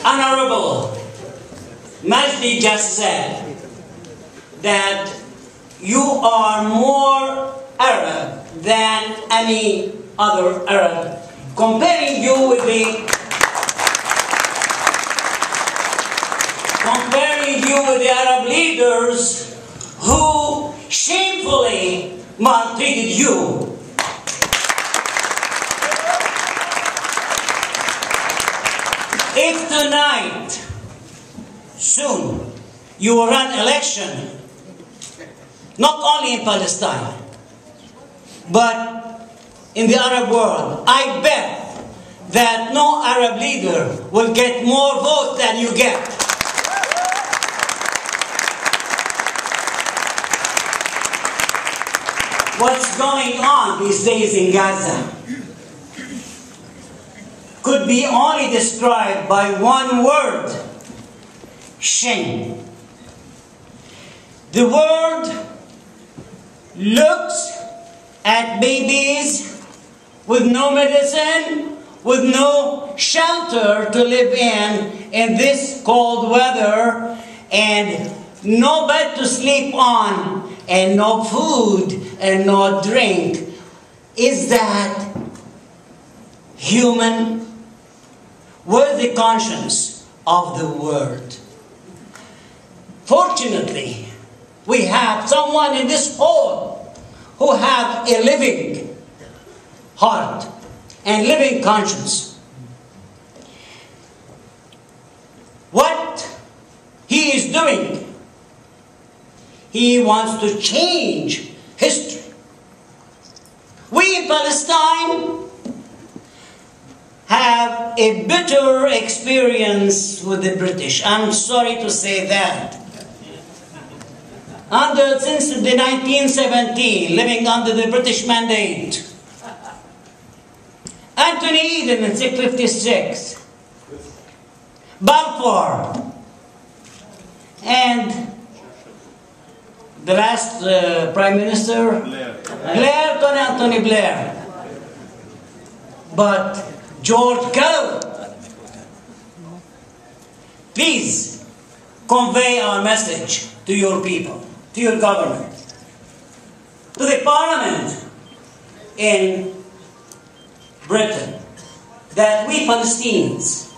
Honorable Majdi just said that you are more Arab than any other Arab, comparing you with the Arab leaders who shamefully maltreated you. If tonight, soon, you will run election, not only in Palestine, but in the Arab world, I bet that no Arab leader will get more votes than you get. What's going on these days in Gaza could be only described by one word: shame. The world looks at babies with no medicine, with no shelter to live in this cold weather, and no bed to sleep on, and no food and no drink. Is that human? Where's the conscience of the world? Fortunately, we have someone in this hall who have a living heart and living conscience. What he is doing, he wants to change history. We in Palestine have a bitter experience with the British. I'm sorry to say that. Since the 1917, living under the British mandate. Anthony Eden in 656. Balfour. And the last Prime Minister? Blair, Tony Blair. But George Galloway, please convey our message to your people, to your government, to the parliament in Britain, that we Palestinians,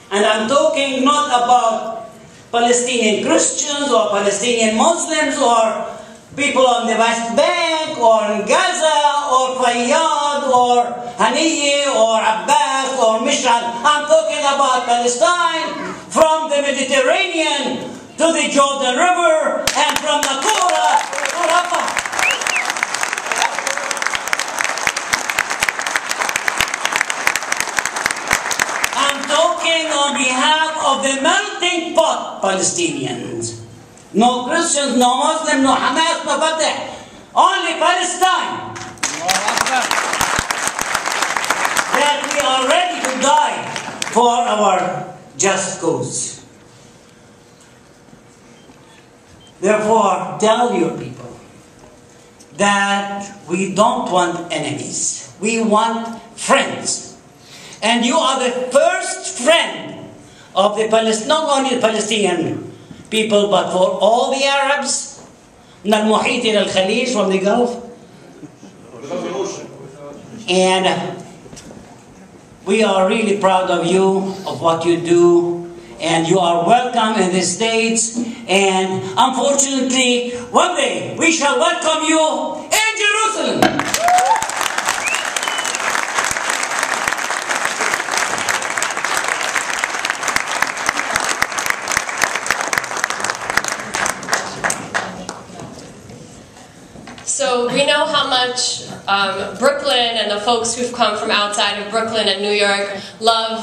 and I'm talking not about Palestinian Christians or Palestinian Muslims or people on the West Bank or in Gaza or Fayyad or Haniyeh or Abbas or Mishal. I'm talking about Palestine from the Mediterranean to the Jordan River and from Nakura to Rafah. I'm talking on behalf of the melting pot Palestinians. No Christians, no Muslims, no Hamas, no Fatah. Only Palestine. That we are ready to die for our just cause. Therefore, tell your people that we don't want enemies. We want friends. And you are the first friend of the not only the Palestinian people, but for all the Arabs, من المحيط إلى الخليج, from the Gulf. And we are really proud of you, of what you do, and you are welcome in the States. And unfortunately, one day we shall welcome you in Jerusalem. So we know how much Brooklyn and the folks who've come from outside of Brooklyn and New York love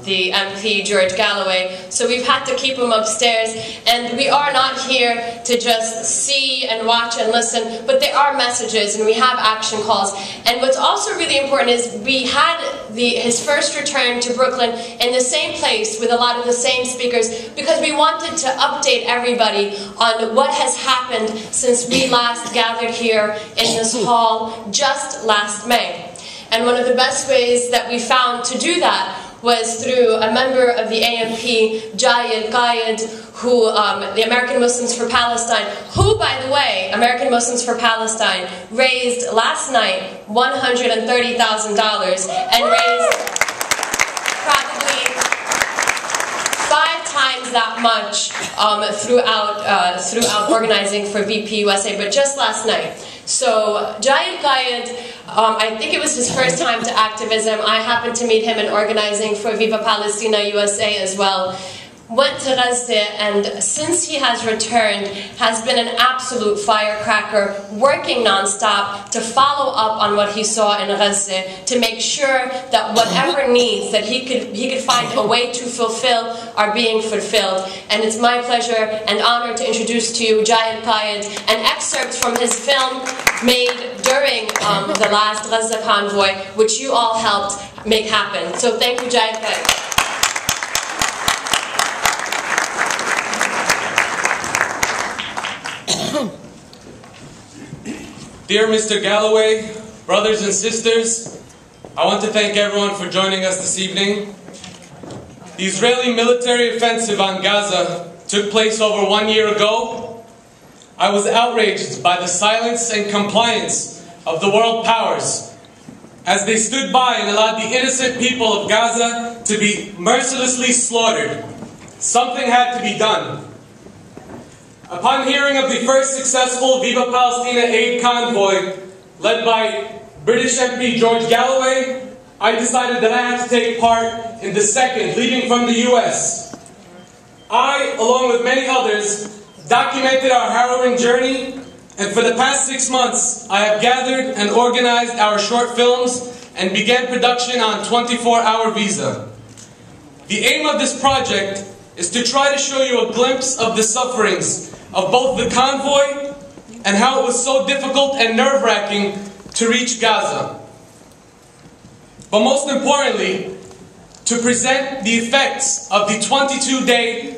the MP, George Galloway. So we've had to keep him upstairs. And we are not here to just see and watch and listen, but there are messages and we have action calls. And what's also really important is we had his first return to Brooklyn in the same place with a lot of the same speakers because we wanted to update everybody on what has happened since we last gathered here in this hall just last May. And one of the best ways that we found to do that was through a member of the AMP, Yelqi, who, the American Muslims for Palestine, who, by the way, American Muslims for Palestine raised last night $130,000 and raised probably 5 times that much throughout organizing for VP USA, but just last night. So Yelqi, I think it was his first time to activism. I happened to meet him in organizing for Viva Palestina USA as well. Went to Gaza, and since he has returned, has been an absolute firecracker, working non-stop to follow up on what he saw in Gaza, to make sure that whatever needs that he could find a way to fulfill are being fulfilled. And it's my pleasure and honor to introduce to you Yelqi, an excerpt from his film made during the last Gaza convoy, which you all helped make happen. So thank you, Yelqi. Dear Mr. Galloway, brothers and sisters, I want to thank everyone for joining us this evening. The Israeli military offensive on Gaza took place over 1 year ago. I was outraged by the silence and compliance of the world powers as they stood by and allowed the innocent people of Gaza to be mercilessly slaughtered. Something had to be done. Upon hearing of the first successful Viva Palestina aid convoy led by British MP George Galloway, I decided that I had to take part in the second, leaving from the US. I, along with many others, documented our harrowing journey, and for the past 6 months, I have gathered and organized our short films and began production on 24-hour visa. The aim of this project is to try to show you a glimpse of the sufferings of both the convoy and how it was so difficult and nerve-wracking to reach Gaza. But most importantly, to present the effects of the 22-day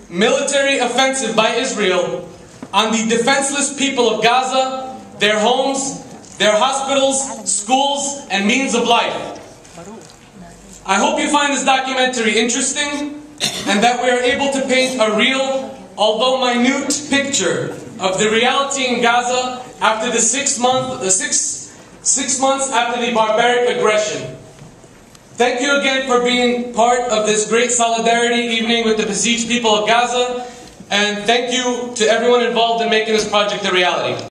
military offensive by Israel on the defenseless people of Gaza, their homes, their hospitals, schools, and means of life. I hope you find this documentary interesting and that we are able to paint a real, although minute, picture of the reality in Gaza after the 6 months after the barbaric aggression. Thank you again for being part of this great solidarity evening with the besieged people of Gaza, and thank you to everyone involved in making this project a reality.